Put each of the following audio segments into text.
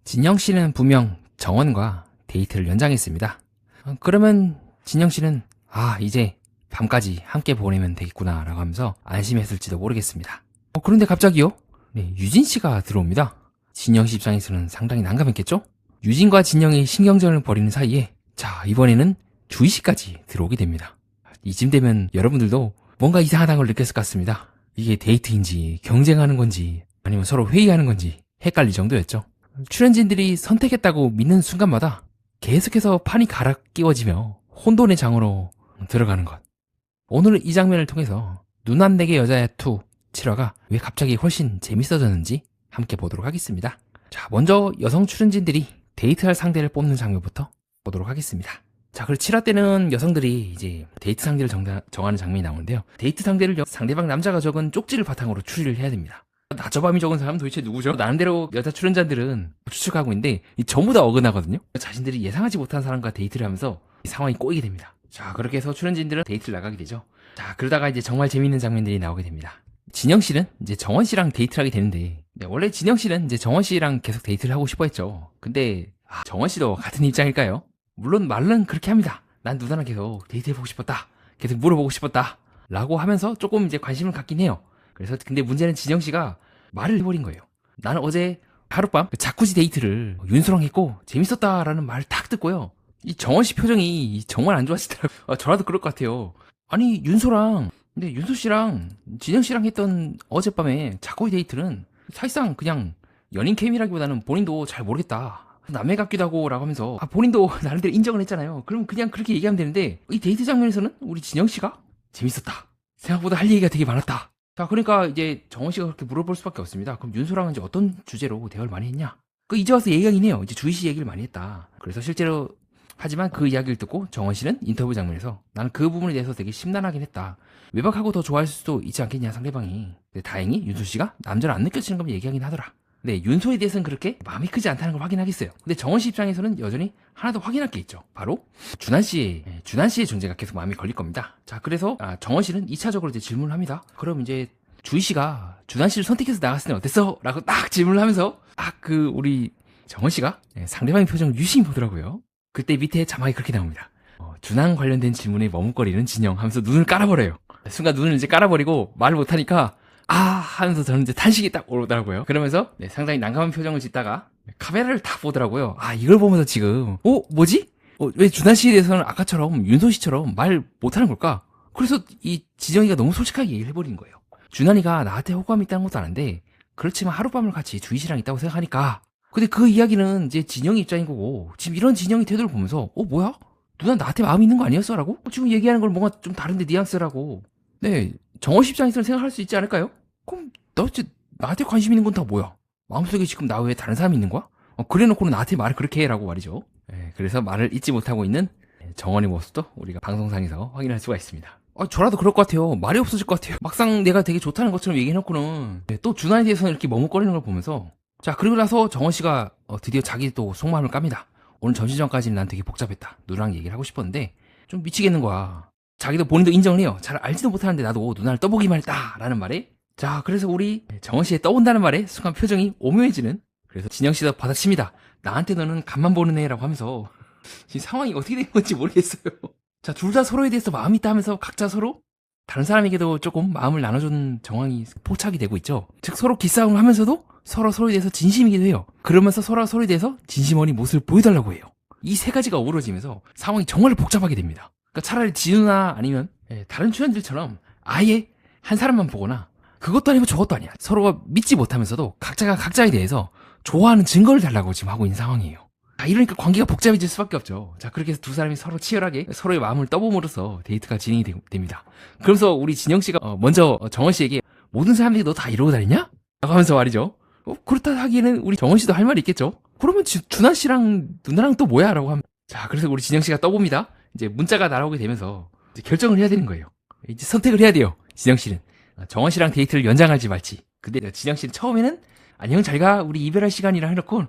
진영 씨는 분명 정원과 데이트를 연장했습니다. 그러면 진영 씨는 이제 밤까지 함께 보내면 되겠구나 라고 하면서 안심했을지도 모르겠습니다. 그런데 갑자기요? 네, 유진 씨가 들어옵니다. 진영 씨 입장에서는 상당히 난감했겠죠? 유진과 진영이 신경전을 벌이는 사이에 이번에는 주희 씨까지 들어오게 됩니다. 이쯤 되면 여러분들도 뭔가 이상하다는 걸 느꼈을 것 같습니다. 이게 데이트인지 경쟁하는 건지 아니면 서로 회의하는 건지 헷갈릴 정도였죠. 출연진들이 선택했다고 믿는 순간마다 계속해서 판이 갈아 끼워지며 혼돈의 장으로 들어가는 것. 오늘은 이 장면을 통해서 눈 안 내게 여자야 2 7화가 왜 갑자기 훨씬 재밌어졌는지 함께 보도록 하겠습니다. 먼저 여성 출연진들이 데이트할 상대를 뽑는 장면부터 보도록 하겠습니다. 그리고 7화 때는 여성들이 이제 데이트 상대를 정하는 장면이 나오는데요. 데이트 상대를 상대방 남자가 적은 쪽지를 바탕으로 추리를 해야 됩니다. 낮저밤이 적은 사람은 도대체 누구죠? 나름대로 여자 출연자들은 추측하고 있는데 전부 다 어긋나거든요. 자신들이 예상하지 못한 사람과 데이트를 하면서 상황이 꼬이게 됩니다. 그렇게 해서 출연진들은 데이트를 나가게 되죠. 그러다가 이제 정말 재밌는 장면들이 나오게 됩니다. 진영 씨는 이제 정원 씨랑 데이트를 하게 되는데, 원래 진영 씨는 이제 정원 씨랑 계속 데이트를 하고 싶어 했죠. 근데 정원 씨도 같은 입장일까요? 물론 말은 그렇게 합니다. 난 누나랑 계속 데이트해보고 싶었다, 계속 물어보고 싶었다 라고 하면서 조금 이제 관심을 갖긴 해요. 그래서 근데 문제는 진영 씨가 말을 해버린 거예요. 나는 어제 하룻밤 자쿠지 데이트를 윤수랑 했고 재밌었다라는 말을 딱 듣고요, 이 정원 씨 표정이 정말 안 좋아지더라고요. 저라도 그럴 것 같아요. 아니 근데 윤수 씨랑 진영 씨랑 했던 어젯밤에 자쿠지 데이트는 사실상 그냥 연인 케미라기보다는 본인도 잘 모르겠다, 남의 같기도 하고 라고 하면서 본인도 나름대로 인정을 했잖아요. 그럼 그냥 그렇게 얘기하면 되는데, 이 데이트 장면에서는 우리 진영 씨가 재밌었다, 생각보다 할 얘기가 되게 많았다. 그러니까 이제 정원 씨가 그렇게 물어볼 수밖에 없습니다. 그럼 윤수랑은 이제 어떤 주제로 대화를 많이 했냐? 이제 와서 얘기하긴 해요. 이제 주희 씨 얘기를 많이 했다. 그래서 실제로 하지만 그 이야기를 듣고 정원 씨는 인터뷰 장면에서 나는 그 부분에 대해서 되게 심란하긴 했다. 외박하고 더 좋아할 수도 있지 않겠냐 상대방이. 근데 다행히 윤수 씨가 남자를 안 느껴지는 걸 얘기하긴 하더라. 네, 윤소에 대해서는 그렇게 마음이 크지 않다는 걸 확인하겠어요. 근데 정원 씨 입장에서는 여전히 하나 더 확인할 게 있죠. 바로 준한 씨의 존재가 계속 마음이 걸릴 겁니다. 그래서 정원 씨는 2차적으로 이제 질문을 합니다. 그럼 이제 주희 씨가 준한 씨를 선택해서 나갔을 때 어땠어? 라고 딱 질문을 하면서 우리 정원 씨가 상대방의 표정을 유심히 보더라고요. 그때 밑에 자막이 그렇게 나옵니다. 준한 관련된 질문에 머뭇거리는 진영 하면서 눈을 깔아버려요. 순간 눈을 이제 깔아버리고 말을 못하니까 하면서 저는 이제 탄식이 딱 오르더라고요. 그러면서 상당히 난감한 표정을 짓다가 카메라를 딱 보더라고요. 이걸 보면서 지금 뭐지? 왜 준하 씨에 대해서는 아까처럼 윤소 씨처럼 말 못하는 걸까? 그래서 이 지정이가 너무 솔직하게 얘기를 해버린 거예요. 준하이가 나한테 호감이 있다는 것도 아는데 그렇지만 하룻밤을 같이 주희 씨랑 있다고 생각하니까. 근데 그 이야기는 이제 진영의 입장인 거고, 지금 이런 진영의 태도를 보면서 뭐야? 누나 나한테 마음이 있는 거 아니었어? 라고? 지금 얘기하는 걸 뭔가 좀 다른데 뉘앙스라고. 네, 정원 씨 입장에서는 생각할 수 있지 않을까요? 그럼 너 진짜 나한테 관심 있는 건 다 뭐야? 마음속에 지금 나 외에 다른 사람이 있는 거야? 그래놓고는 나한테 말을 그렇게 해라고 말이죠. 그래서 말을 잊지 못하고 있는 정원의 모습도 우리가 방송상에서 확인할 수가 있습니다. 저라도 그럴 것 같아요. 말이 없어질 것 같아요. 막상 내가 되게 좋다는 것처럼 얘기해놓고는 또 준하에 대해서는 이렇게 머뭇거리는 걸 보면서, 그리고 나서 정원 씨가 드디어 자기 또 속마음을 깝니다. 오늘 점심 전까지는 난 되게 복잡했다, 누나랑 얘기를 하고 싶었는데 좀 미치겠는 거야. 자기도 본인도 인정을 해요. 잘 알지도 못하는데 나도 누나를 떠보기만 했다 라는 말에, 그래서 우리 정원 씨의 떠본다는 말에 순간 표정이 오묘해지는, 그래서 진영 씨도 받아칩니다. 나한테 너는 간만 보는 애라고 하면서. 지금 상황이 어떻게 된 건지 모르겠어요. 둘 다 서로에 대해서 마음이 있다 하면서 각자 서로 다른 사람에게도 조금 마음을 나눠주는 정황이 포착이 되고 있죠. 즉 서로 기싸움을 하면서도 서로에 대해서 진심이기도 해요. 그러면서 서로에 대해서 진심 어린 모습을 보여달라고 해요. 이 세 가지가 어우러지면서 상황이 정말 복잡하게 됩니다. 차라리 진우나 아니면 다른 출연들처럼 아예 한 사람만 보거나, 그것도 아니고 저것도 아니야, 서로가 믿지 못하면서도 각자가 각자에 대해서 좋아하는 증거를 달라고 지금 하고 있는 상황이에요. 이러니까 관계가 복잡해질 수밖에 없죠. 그렇게 해서 두 사람이 서로 치열하게 서로의 마음을 떠봄으로써 데이트가 진행이 됩니다. 그러면서 우리 진영 씨가 먼저 정원 씨에게 모든 사람들이 너 다 이러고 다니냐? 라고 하면서 말이죠. 그렇다 하기에는 우리 정원 씨도 할 말이 있겠죠. 그러면 준하 씨랑 누나랑 또 뭐야? 라고 하면, 그래서 우리 진영 씨가 떠봅니다. 이제 문자가 날아오게 되면서 이제 결정을 해야 되는 거예요. 이제 선택을 해야 돼요. 진영 씨는 정원 씨랑 데이트를 연장할지 말지. 근데 진영 씨는 처음에는 안녕 잘가 우리 이별할 시간이라 해놓고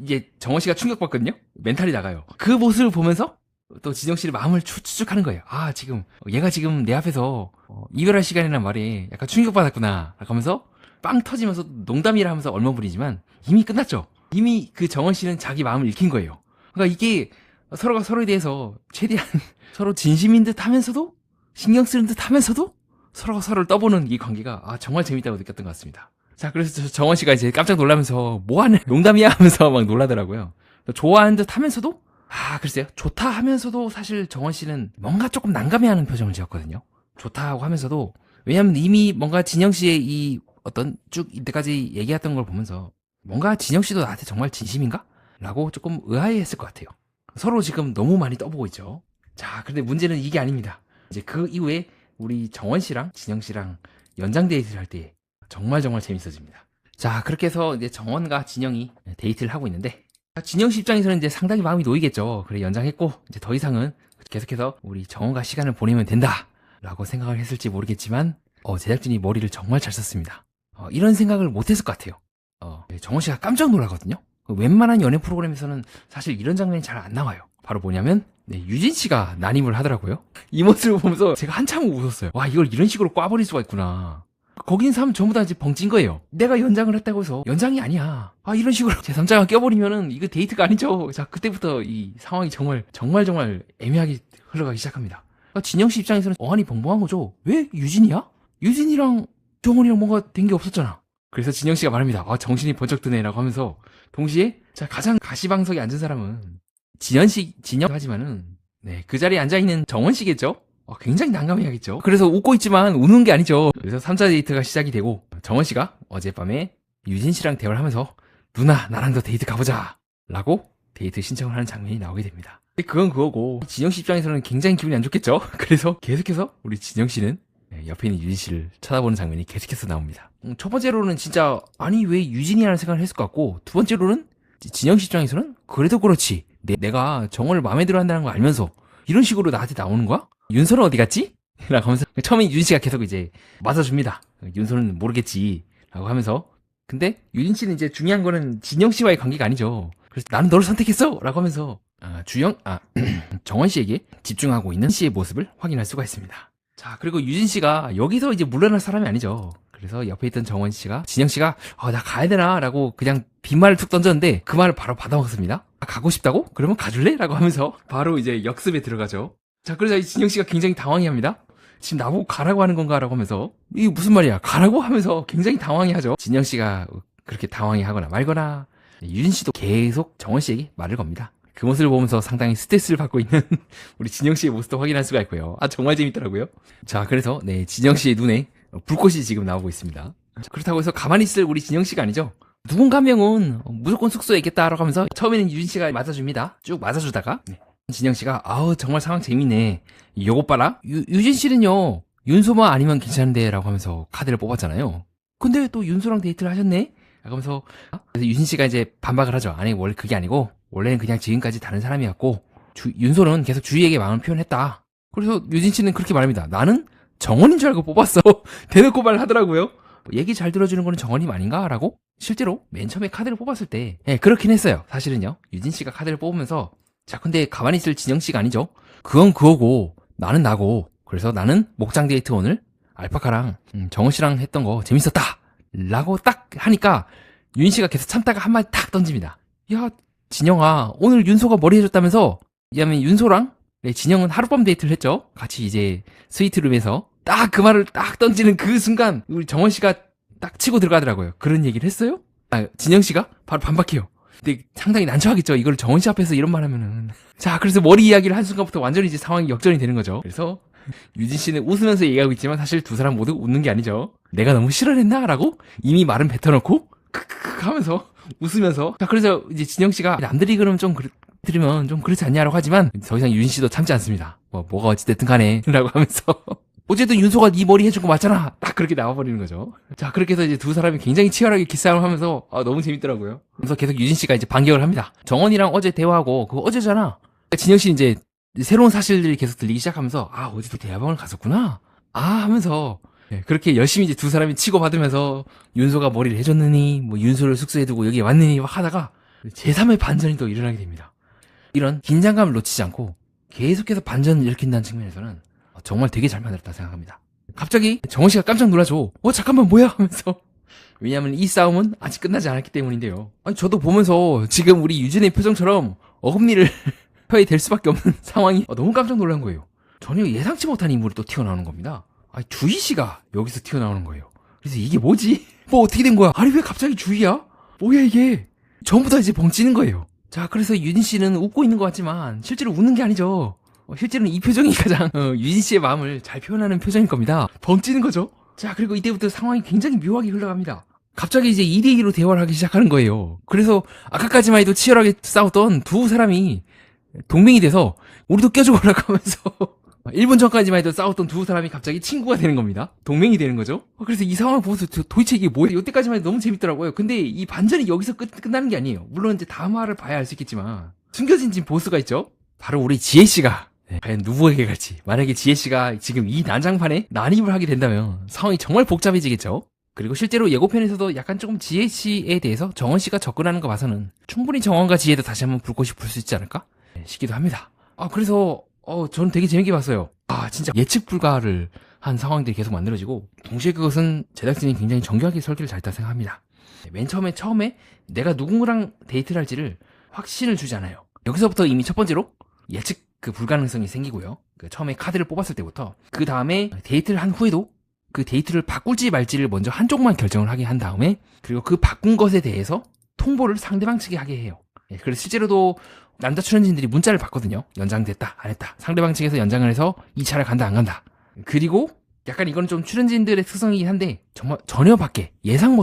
이제 정원 씨가 충격받거든요. 멘탈이 나가요. 그 모습을 보면서 또 진영 씨의 마음을 추측하는 거예요. 지금 얘가 지금 내 앞에서 이별할 시간이라는 말에 약간 충격받았구나 라고 하면서 빵 터지면서 농담이라 하면서 얼버무리지만 이미 끝났죠. 이미 그 정원 씨는 자기 마음을 읽힌 거예요. 그러니까 이게 서로가 서로에 대해서 최대한 서로 진심인 듯 하면서도 신경 쓰는 듯 하면서도 서로가 서로를 떠보는 이 관계가 정말 재밌다고 느꼈던 것 같습니다. 자, 그래서 정원 씨가 이제 깜짝 놀라면서 뭐하는 농담이야 하면서 막 놀라더라고요. 좋아하는 듯 하면서도 글쎄요. 좋다 하면서도 사실 정원 씨는 뭔가 조금 난감해하는 표정을 지었거든요. 좋다고 하면서도 왜냐면 이미 뭔가 진영 씨의 이 어떤 쭉 이때까지 얘기했던 걸 보면서 뭔가 진영 씨도 나한테 정말 진심인가? 라고 조금 의아해했을 것 같아요. 서로 지금 너무 많이 떠보고 있죠. 자, 근데 문제는 이게 아닙니다. 이제 그 이후에 우리 정원 씨랑 진영 씨랑 연장 데이트를 할 때 정말 재밌어집니다. 자, 그렇게 해서 이제 정원과 진영이 데이트를 하고 있는데 진영 씨 입장에서는 이제 상당히 마음이 놓이겠죠. 그래, 연장했고 이제 더 이상은 계속해서 우리 정원과 시간을 보내면 된다 라고 생각을 했을지 모르겠지만 제작진이 머리를 정말 잘 썼습니다. 이런 생각을 못했을 것 같아요. 정원 씨가 깜짝 놀라거든요. 웬만한 연애 프로그램에서는 사실 이런 장면이 잘 안 나와요. 바로 뭐냐면 유진 씨가 난임을 하더라고요. 이 모습을 보면서 제가 한참 웃었어요. 와, 이걸 이런 식으로 꽈버릴 수가 있구나. 거기 있는 사람 전부 다 이제 벙찐 거예요. 내가 연장을 했다고 해서 연장이 아니야. 이런 식으로 제3자가 껴버리면은 이거 데이트가 아니죠. 자, 그때부터 이 상황이 정말 애매하게 흘러가기 시작합니다. 진영 씨 입장에서는 어안이 벙벙한 거죠. 왜 유진이야? 유진이랑 정원이랑 뭔가 된 게 없었잖아. 그래서 진영 씨가 말합니다. 정신이 번쩍 드네라고 하면서 동시에 가장 가시방석에 앉은 사람은 진영 하지만은 그 자리에 앉아있는 정원 씨겠죠? 굉장히 난감해야겠죠. 그래서 웃고 있지만 우는 게 아니죠. 그래서 3차 데이트가 시작이 되고 정원 씨가 어젯밤에 유진 씨랑 대화를 하면서 누나 나랑 더 데이트 가보자 라고 데이트 신청을 하는 장면이 나오게 됩니다. 그건 그거고 진영 씨 입장에서는 굉장히 기분이 안 좋겠죠. 그래서 계속해서 우리 진영 씨는 옆에 있는 유진 씨를 쳐다보는 장면이 계속해서 나옵니다. 첫 번째로는 진짜 아니 왜 유진이라는 생각을 했을 것 같고, 두 번째로는 진영 씨 입장에서는 그래도 그렇지 내가 정원을 마음에 들어 한다는 걸 알면서 이런 식으로 나한테 나오는 거야? 윤서는 어디 갔지? 라고 하면서 처음에 유진 씨가 계속 이제 맞아줍니다. 윤서는 모르겠지 라고 하면서, 근데 유진 씨는 이제 중요한 거는 진영 씨와의 관계가 아니죠. 그래서 나는 너를 선택했어 라고 하면서 정원 씨에게 집중하고 있는 씨의 모습을 확인할 수가 있습니다. 자, 그리고 유진 씨가 여기서 이제 물러날 사람이 아니죠. 그래서 옆에 있던 정원 씨가 진영 씨가 나 가야 되나 라고 그냥 빈말을 툭 던졌는데 그 말을 바로 받아먹습니다. 가고 싶다고? 그러면 가줄래? 라고 하면서 바로 이제 역습에 들어가죠. 자, 그래서 진영 씨가 굉장히 당황해합니다. 지금 나보고 가라고 하는 건가? 라고 하면서 이게 무슨 말이야? 가라고? 하면서 굉장히 당황해하죠. 진영 씨가 그렇게 당황해하거나 말거나 유진 씨도 계속 정원 씨에게 말을 겁니다. 그 모습을 보면서 상당히 스트레스를 받고 있는 우리 진영 씨의 모습도 확인할 수가 있고요. 정말 재밌더라고요. 자, 그래서 진영 씨의 눈에 불꽃이 지금 나오고 있습니다. 그렇다고 해서 가만히 있을 우리 진영 씨가 아니죠. 누군가 한 명은 무조건 숙소에 있겠다라고 하면서 처음에는 유진 씨가 맞아줍니다. 쭉 맞아주다가 진영 씨가 정말 상황 재밌네. 요것 봐라. 유진 씨는요 윤소만 아니면 괜찮은데 라고 하면서 카드를 뽑았잖아요. 근데 또 윤소랑 데이트를 하셨네? 라고 하면서 그래서 유진 씨가 이제 반박을 하죠. 아니 원래 그게 아니고 원래는 그냥 지금까지 다른 사람이었고 윤소는 계속 주희에게 마음을 표현했다. 그래서 유진 씨는 그렇게 말합니다. 나는 정원인 줄 알고 뽑았어. 대놓고 말을 하더라고요. 얘기 잘 들어주는 거는 정원님 아닌가? 라고? 실제로 맨 처음에 카드를 뽑았을 때 그렇긴 했어요. 사실은요. 유진 씨가 카드를 뽑으면서 자, 근데 가만히 있을 진영 씨가 아니죠. 그건 그거고 나는 나고, 그래서 나는 목장 데이트 오늘 알파카랑 정원 씨랑 했던 거 재밌었다 라고 딱 하니까 유진 씨가 계속 참다가 한마디 탁 던집니다. 야, 진영아, 오늘 윤소가 머리 해줬다면서? 왜냐면 윤소랑 진영은 하룻밤 데이트를 했죠. 같이 이제 스위트룸에서 딱 그 말을 딱 던지는 그 순간 우리 정원 씨가 딱 치고 들어가더라고요. 그런 얘기를 했어요? 진영 씨가 바로 반박해요. 근데 상당히 난처하겠죠. 이걸 정원 씨 앞에서 이런 말 하면은. 자, 그래서 머리 이야기를 한 순간부터 완전히 이제 상황이 역전이 되는 거죠. 그래서 유진 씨는 웃으면서 얘기하고 있지만 사실 두 사람 모두 웃는 게 아니죠. 내가 너무 실언했나? 라고 이미 말은 뱉어놓고 크크크 하면서 웃으면서. 자, 그래서 이제 진영 씨가 남들이 그러면 들으면 좀 그렇지 않냐라고 하지만 더 이상 유진 씨도 참지 않습니다. 뭐가 어찌됐든 간에 라고 하면서 어쨌든 윤소가 네 머리 해준 거 맞잖아. 딱 그렇게 나와버리는 거죠. 자, 그렇게 해서 이제 두 사람이 굉장히 치열하게 기싸움을 하면서 너무 재밌더라고요. 그래서 계속 유진 씨가 이제 반격을 합니다. 정원이랑 어제 대화하고 그거 어제잖아. 진영 씨 이제 새로운 사실들이 계속 들리기 시작하면서 어제도 대화방을 갔었구나. 하면서 그렇게 열심히 이제 두 사람이 치고받으면서 윤소가 머리를 해줬느니 뭐 윤소를 숙소에 두고 여기에 왔느니 막 하다가 제3의 반전이 또 일어나게 됩니다. 이런 긴장감을 놓치지 않고 계속해서 반전을 일으킨다는 측면에서는 정말 되게 잘 만들었다 생각합니다. 갑자기 정원 씨가 깜짝 놀라죠. 잠깐만 뭐야? 하면서 왜냐하면 이 싸움은 아직 끝나지 않았기 때문인데요. 아니, 저도 보면서 지금 우리 유진의 표정처럼 어금니를 펴야 될 수밖에 없는 상황이 너무 깜짝 놀란 거예요. 전혀 예상치 못한 인물이 또 튀어나오는 겁니다. 아니, 주희 씨가 여기서 튀어나오는 거예요. 그래서 이게 뭐지? 뭐 어떻게 된 거야? 아니, 왜 갑자기 주희야? 뭐야 이게? 전부 다 이제 벙찌는 거예요. 자, 그래서 유진 씨는 웃고 있는 것 같지만 실제로 웃는 게 아니죠. 실제로는 이 표정이 가장 유진 씨의 마음을 잘 표현하는 표정일 겁니다. 벙찌는 거죠. 자, 그리고 이때부터 상황이 굉장히 묘하게 흘러갑니다. 갑자기 이제 2대2로 대화를 하기 시작하는 거예요. 그래서 아까까지만 해도 치열하게 싸웠던 두 사람이 동맹이 돼서 우리도 껴주거라고 하면서 1분 전까지만 해도 싸웠던 두 사람이 갑자기 친구가 되는 겁니다. 동맹이 되는 거죠. 그래서 이 상황을 보면서 도대체 이게 뭐야? 이때까지만 해도 너무 재밌더라고요. 근데 이 반전이 여기서 끝나는 게 아니에요. 물론 이제 다음 화를 봐야 알 수 있겠지만 숨겨진 지금 보스가 있죠. 바로 우리 지혜씨가 과연 누구에게 갈지. 만약에 지혜씨가 지금 이 난장판에 난입을 하게 된다면 상황이 정말 복잡해지겠죠. 그리고 실제로 예고편에서도 약간 조금 지혜씨에 대해서 정원씨가 접근하는 거 봐서는 충분히 정원과 지혜도 다시 한번 불꽃이 불 수 있지 않을까 싶기도 합니다. 그래서 저는 되게 재밌게 봤어요. 진짜 예측 불가를 한 상황들이 계속 만들어지고, 동시에 그것은 제작진이 굉장히 정교하게 설계를 잘했다 생각합니다. 맨 처음에 내가 누구랑 데이트를 할지를 확신을 주지 않아요. 여기서부터 이미 첫 번째로 예측 그 불가능성이 생기고요. 처음에 카드를 뽑았을 때부터, 그 다음에 데이트를 한 후에도 그 데이트를 바꿀지 말지를 먼저 한쪽만 결정을 하게 한 다음에, 그리고 그 바꾼 것에 대해서 통보를 상대방 측에 하게 해요. 그래서 실제로도 남자 출연진들이 문자를 받거든요. 연장됐다, 안 했다. 상대방 측에서 연장을 해서 2차를 간다, 안 간다. 그리고 약간 이건 좀 출연진들의 특성이긴 한데, 정말 전혀 밖에, 예상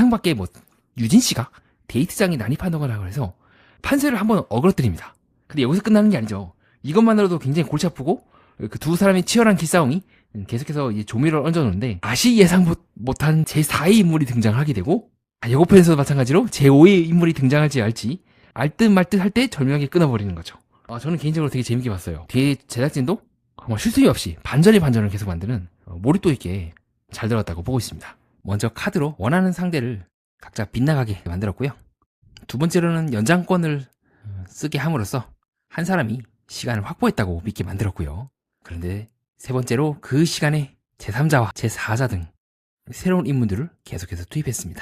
밖에 뭐 유진 씨가 데이트장에 난입한다고 해서 판세를 한번 어그러뜨립니다. 근데 여기서 끝나는 게 아니죠. 이것만으로도 굉장히 골치 아프고, 그 두 사람의 치열한 기싸움이 계속해서 이제 조미료를 얹어놓는데, 다시 예상 못한 제4의 인물이 등장하게 되고, 예고편에서도 마찬가지로 제5의 인물이 등장할지 알지 알듯 말듯 할 때 절묘하게 끊어버리는 거죠. 저는 개인적으로 되게 재밌게 봤어요. 뒤에 제작진도 정말 쉴 틈이 없이 반전을 계속 만드는 몰입도 있게 잘 들어갔다고 보고 있습니다. 먼저 카드로 원하는 상대를 각자 빗나가게 만들었고요. 두 번째로는 연장권을 쓰게 함으로써 한 사람이 시간을 확보했다고 믿게 만들었고요. 그런데 세 번째로 그 시간에 제3자와 제4자 등 새로운 인물들을 계속해서 투입했습니다.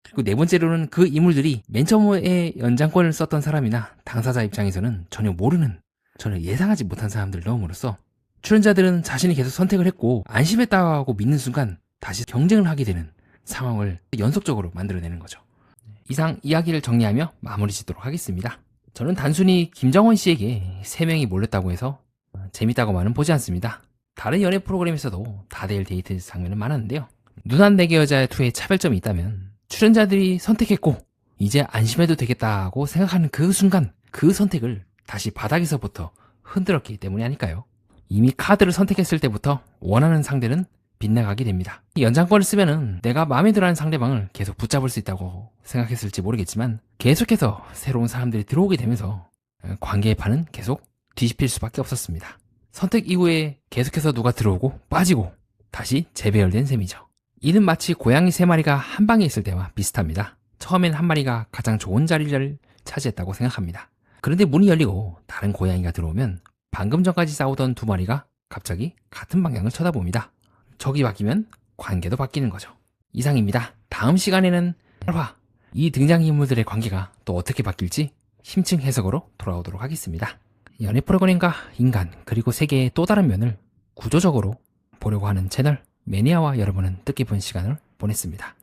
그리고 네 번째로는 그 인물들이 맨 처음에 연장권을 썼던 사람이나 당사자 입장에서는 전혀 예상하지 못한 사람들을 넣음으로써 출연자들은 자신이 계속 선택을 했고 안심했다고 믿는 순간 다시 경쟁을 하게 되는 상황을 연속적으로 만들어내는 거죠. 이상 이야기를 정리하며 마무리 짓도록 하겠습니다. 저는 단순히 김정원 씨에게 3명이 몰렸다고 해서 재밌다고만은 보지 않습니다. 다른 연애 프로그램에서도 다대일 데이트 장면은 많았는데요. 눈한 내게 여자 2의 차별점이 있다면, 출연자들이 선택했고 이제 안심해도 되겠다고 생각하는 그 순간 그 선택을 다시 바닥에서부터 흔들었기 때문이 아닐까요? 이미 카드를 선택했을 때부터 원하는 상대는 빗나가게 됩니다. 이 연장권을 쓰면은 내가 마음에 들어하는 상대방을 계속 붙잡을 수 있다고 생각했을지 모르겠지만, 계속해서 새로운 사람들이 들어오게 되면서 관계의 판은 계속 뒤집힐 수밖에 없었습니다. 선택 이후에 계속해서 누가 들어오고 빠지고 다시 재배열된 셈이죠. 이는 마치 고양이 3마리가 한 방에 있을 때와 비슷합니다. 처음엔 한 마리가 가장 좋은 자리를 차지했다고 생각합니다. 그런데 문이 열리고 다른 고양이가 들어오면 방금 전까지 싸우던 2마리가 갑자기 같은 방향을 쳐다봅니다. 적이 바뀌면 관계도 바뀌는 거죠. 이상입니다. 다음 시간에는 8화 이 등장인물들의 관계가 또 어떻게 바뀔지 심층 해석으로 돌아오도록 하겠습니다. 연애 프로그램과 인간 그리고 세계의 또 다른 면을 구조적으로 보려고 하는 채널 매니아와 여러분은 뜻깊은 시간을 보냈습니다.